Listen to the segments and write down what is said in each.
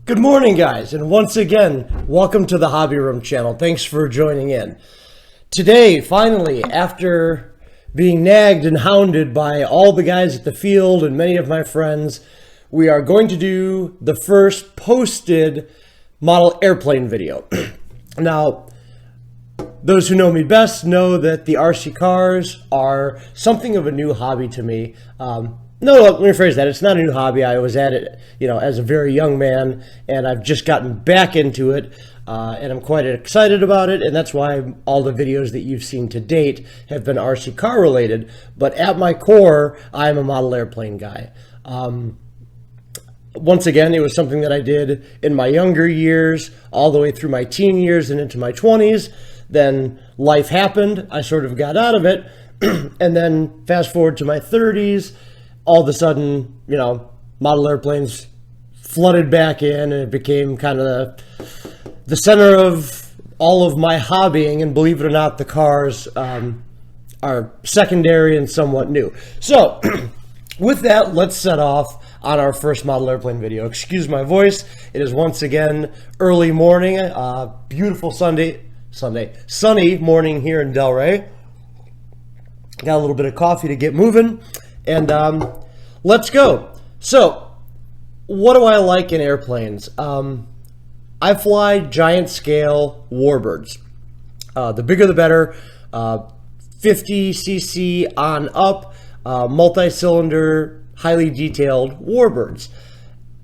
Good morning, guys, and once again, welcome to the Hobby Room channel. Thanks for joining in. Today, finally, after being nagged and hounded by all the guys at the field and many of my friends, we are going to do the first posted model airplane video. Now, those who know me best know that the RC cars are something of a new hobby to me. No, let me rephrase that. It's not a new hobby. I was at it, as a very young man, and I've just gotten back into it, and I'm quite excited about it, and that's why all the videos that you've seen to date have been RC car related. But at my core, I'm a model airplane guy. Once again, it was something that I did in my younger years, all the way through my teen years and into my 20s. Then life happened. I sort of got out of it, and then fast forward to my 30s. All of a sudden, model airplanes flooded back in, and it became kind of the center of all of my hobbying. And believe it or not, the cars are secondary and somewhat new. So with that, let's set off on our first model airplane video. Excuse my voice. It is once again early morning, beautiful sunny morning here in Delray. Got a little bit of coffee to get moving. And let's go. So, what do I like in airplanes? I fly giant scale warbirds. The bigger the better. 50cc on up, multi-cylinder, highly detailed warbirds.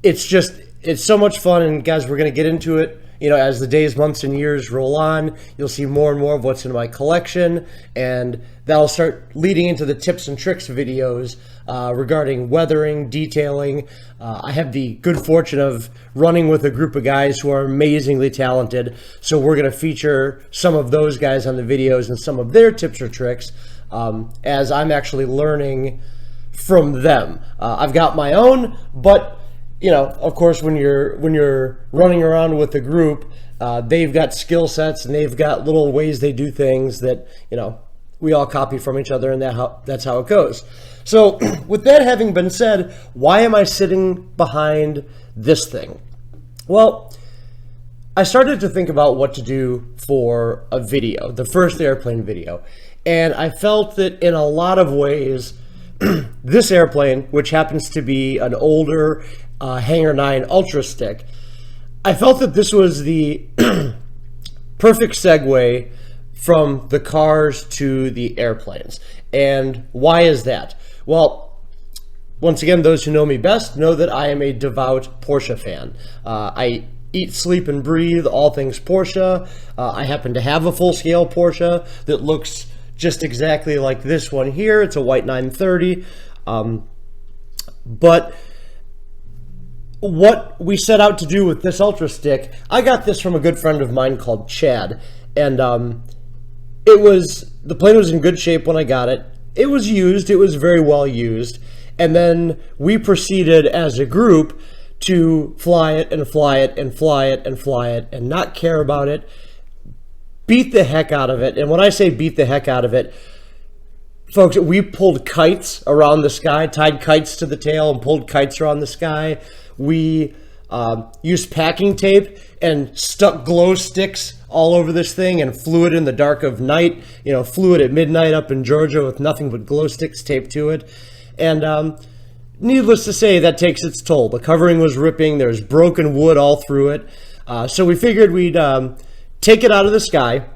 It's so much fun, and guys, we're going to get into it. As the days, months, and years roll on, you'll see more and more of what's in my collection, and that'll start leading into the tips and tricks videos regarding weathering, detailing. I have the good fortune of running with a group of guys who are amazingly talented, so we're going to feature some of those guys on the videos and some of their tips or tricks as I'm actually learning from them. I've got my own, but of course, when you're running around with a group, they've got skill sets and they've got little ways they do things that, we all copy from each other, and that's how it goes. So with that having been said, why am I sitting behind this thing? Well, I started to think about what to do for a video, the first airplane video, and I felt that in a lot of ways, this airplane, which happens to be an older Hangar9 Ultrastick, I felt that this was the perfect segue from the cars to the airplanes. And why is that? Well, once again, those who know me best know that I am a devout Porsche fan. I eat, sleep, and breathe all things Porsche. I happen to have a full-scale Porsche that looks just exactly like this one here. It's a white 930. But what we set out to do with this Ultrastick, I got this from a good friend of mine called Chad, and the plane was in good shape when I got it. It was used, it was very well used, and then we proceeded as a group to fly it and fly it and fly it and fly it and not care about it, beat the heck out of it. And when I say beat the heck out of it, folks, we pulled kites around the sky, tied kites to the tail and pulled kites around the sky. We used packing tape and stuck glow sticks all over this thing and flew it in the dark of night. Flew it at midnight up in Georgia with nothing but glow sticks taped to it. And needless to say, that takes its toll. The covering was ripping. There's broken wood all through it. So we figured we'd take it out of the sky.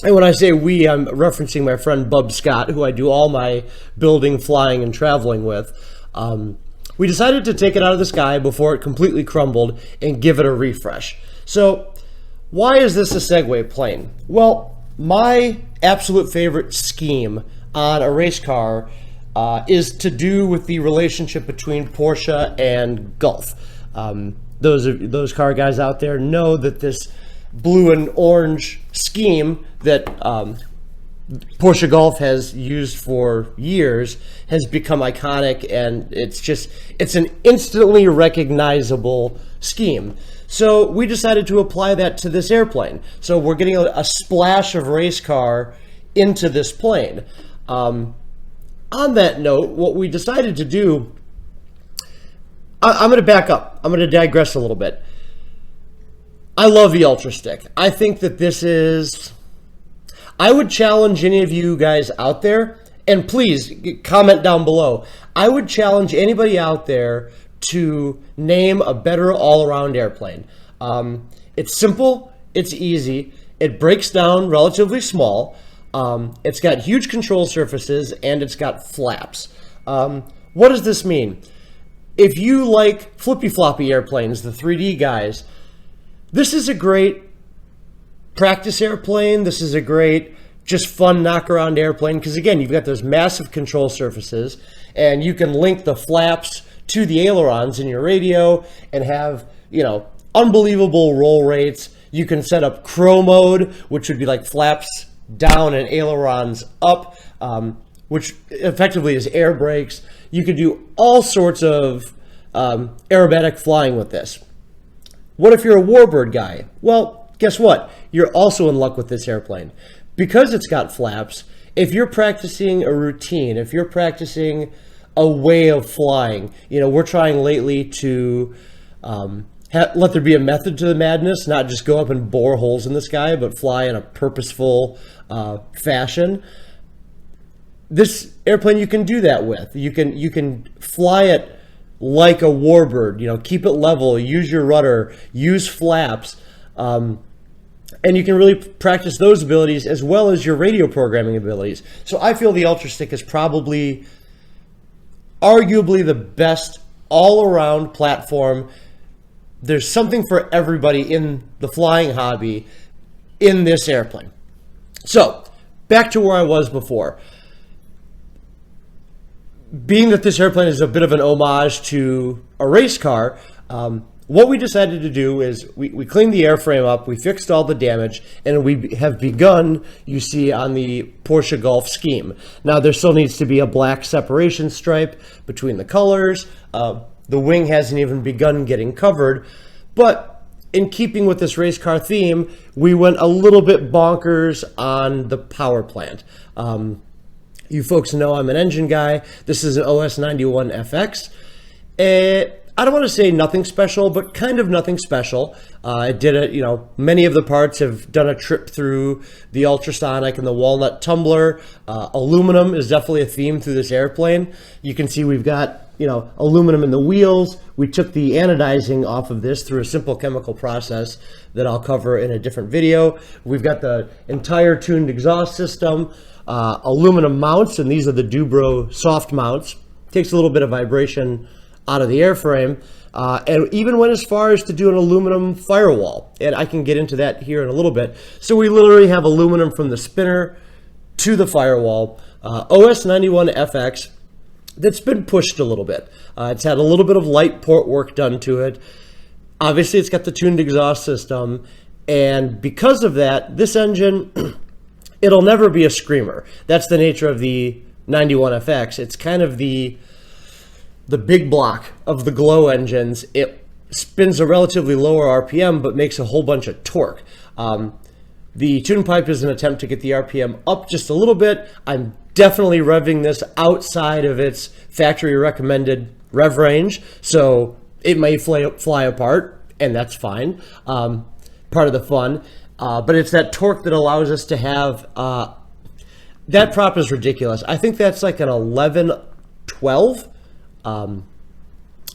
And when I say we, I'm referencing my friend Bub Scott, who I do all my building, flying, and traveling with. We decided to take it out of the sky before it completely crumbled and give it a refresh. So why is this a Segway plane? Well, my absolute favorite scheme on a race car is to do with the relationship between Porsche and Gulf. Those car guys out there know that this blue and orange scheme that Porsche Gulf has used for years has become iconic, and it's an instantly recognizable scheme. So we decided to apply that to this airplane. So we're getting a splash of race car into this plane. On that note, what we decided to do, I'm going to back up. I'm going to digress a little bit. I love the Ultrastick. I think that this is... I would challenge any of you guys out there, and please comment down below. I would challenge anybody out there to name a better all-around airplane. It's simple, it's easy, it breaks down relatively small, it's got huge control surfaces, and it's got flaps. What does this mean? If you like flippy-floppy airplanes, the 3D guys, this is a great practice airplane. This is a great, just fun knock-around airplane, because again, you've got those massive control surfaces, and you can link the flaps to the ailerons in your radio and have, you know, unbelievable roll rates. You can set up crow mode, which would be like flaps down and ailerons up, which effectively is air brakes. You could do all sorts of aerobatic flying with this. What if you're a warbird guy? Well, guess what? You're also in luck with this airplane. Because it's got flaps, if you're practicing a routine, if you're practicing a way of flying, you know, we're trying lately to let there be a method to the madness, not just go up and bore holes in the sky, but fly in a purposeful fashion. This airplane you can do that with. You can fly it like a warbird, you know, keep it level, use your rudder, use flaps, and you can really practice those abilities as well as your radio programming abilities. So I feel the Ultrastick is probably arguably the best all-around platform. There's something for everybody in the flying hobby in this airplane. So back to where I was before. Being that this airplane is a bit of an homage to a race car, what we decided to do is we cleaned the airframe up, we fixed all the damage, and we have begun, you see on the Porsche Golf scheme. Now there still needs to be a black separation stripe between the colors. The wing hasn't even begun getting covered, but in keeping with this race car theme, we went a little bit bonkers on the power plant. You folks know I'm an engine guy. This is an OS91 FX. I don't want to say nothing special, but kind of nothing special. I did it, you know, many of the parts have done a trip through the ultrasonic and the walnut tumbler. Aluminum is definitely a theme through this airplane. You can see we've got, you know, aluminum in the wheels. We took the anodizing off of this through a simple chemical process that I'll cover in a different video. We've got the entire tuned exhaust system, aluminum mounts, and these are the Dubro soft mounts. Takes a little bit of vibration out of the airframe, and even went as far as to do an aluminum firewall, and I can get into that here in a little bit. So we literally have aluminum from the spinner to the firewall. OS91 FX, that's been pushed a little bit. It's had a little bit of light port work done to it. Obviously it's got the tuned exhaust system, and because of that, this engine, it'll never be a screamer. That's the nature of the 91 FX. It's kind of the big block of the glow engines. It spins a relatively lower RPM, but makes a whole bunch of torque. The tunedpipe is an attempt to get the RPM up just a little bit. I'm definitely revving this outside of its factory recommended rev range, so it may fly apart, and that's fine. Part of the fun. But it's that torque that allows us to have, that prop is ridiculous. I think that's like an 1112.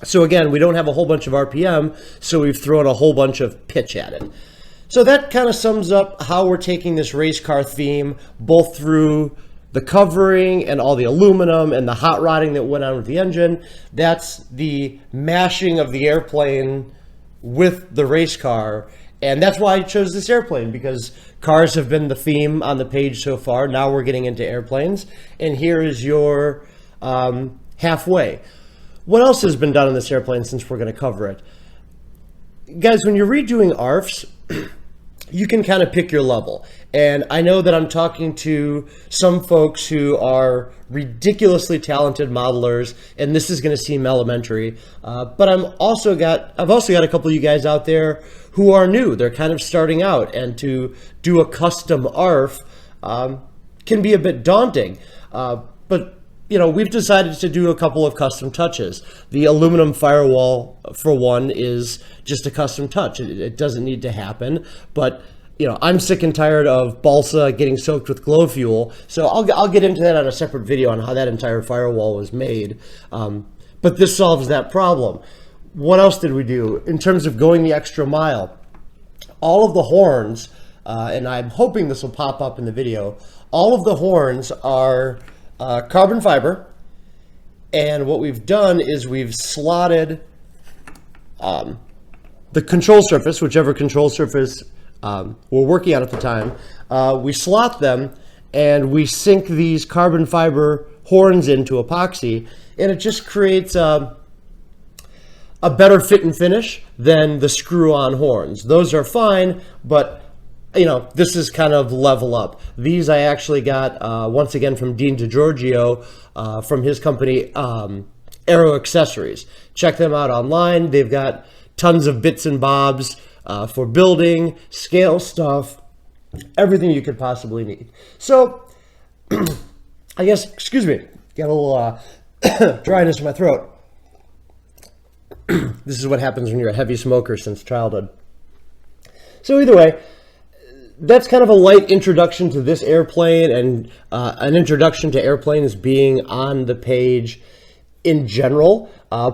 So again, we don't have a whole bunch of RPM, so we've thrown a whole bunch of pitch at it. So that kind of sums up how we're taking this race car theme, both through the covering and all the aluminum and the hot rodding that went on with the engine. That's the mashing of the airplane with the race car. And that's why I chose this airplane, because cars have been the theme on the page so far. Now we're getting into airplanes. And here is your halfway. What else has been done on this airplane since we're going to cover it? Guys, when you're redoing ARFs, you can kind of pick your level. And I know that I'm talking to some folks who are ridiculously talented modelers, and this is going to seem elementary. But I've also got a couple of you guys out there who are new. They're kind of starting out, and to do a custom ARF can be a bit daunting. But you know, we've decided to do a couple of custom touches. The aluminum firewall, for one, is just a custom touch. It doesn't need to happen, but you know, I'm sick and tired of balsa getting soaked with glow fuel, so I'll get into that on a separate video on how that entire firewall was made. But this solves that problem. What else did we do in terms of going the extra mile? All of the horns, and I'm hoping this will pop up in the video, all of the horns are carbon fiber, and what we've done is we've slotted the control surface, whichever control surface we're working on at the time, we slot them and we sink these carbon fiber horns into epoxy, and it just creates a better fit and finish than the screw-on horns. Those are fine, but you know, this is kind of level up. These I actually got once again from Dean DiGiorgio from his company Aero Accessories. Check them out online. They've got tons of bits and bobs for building, scale stuff, everything you could possibly need. So I guess, excuse me, got a little dryness in my throat. This is what happens when you're a heavy smoker since childhood. So either way, that's kind of a light introduction to this airplane, and an introduction to airplanes being on the page in general.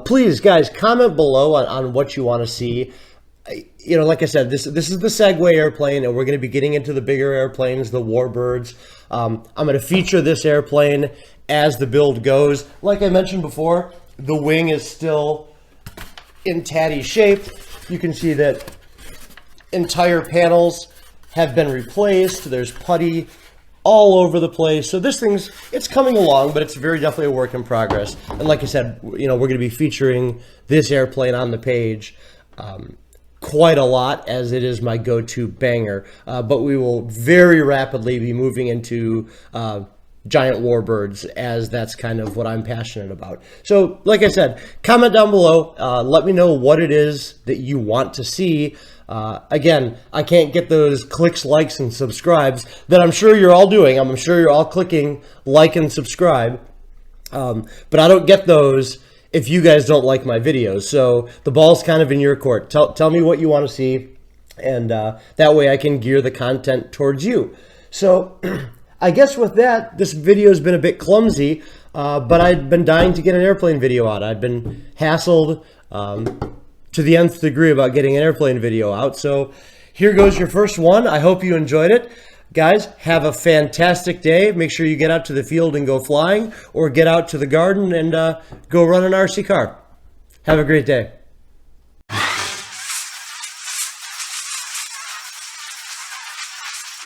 Please, guys, comment below on what you want to see. You know, like I said, this is the Segway airplane, and we're going to be getting into the bigger airplanes, the Warbirds. I'm going to feature this airplane as the build goes. Like I mentioned before, the wing is still in tatty shape. You can see that entire panels have been replaced. There's putty all over the place. So this thing's, it's coming along, but it's very definitely a work in progress. And like I said, you know, we're going to be featuring this airplane on the page quite a lot, as it is my go-to banger. But we will very rapidly be moving into giant warbirds, as that's kind of what I'm passionate about. So like I said, comment down below. Let me know what it is that you want to see. Again, I can't get those clicks, likes, and subscribes that I'm sure you're all doing. I'm sure you're all clicking like and subscribe. But I don't get those if you guys don't like my videos. So the ball's kind of in your court. Tell me what you want to see, and that way I can gear the content towards you. So I guess with that, this video has been a bit clumsy, but I'd been dying to get an airplane video out. I'd been hassled to the nth degree about getting an airplane video out. So here goes your first one. I hope you enjoyed it. Guys, have a fantastic day. Make sure you get out to the field and go flying, or get out to the garden and go run an RC car. Have a great day.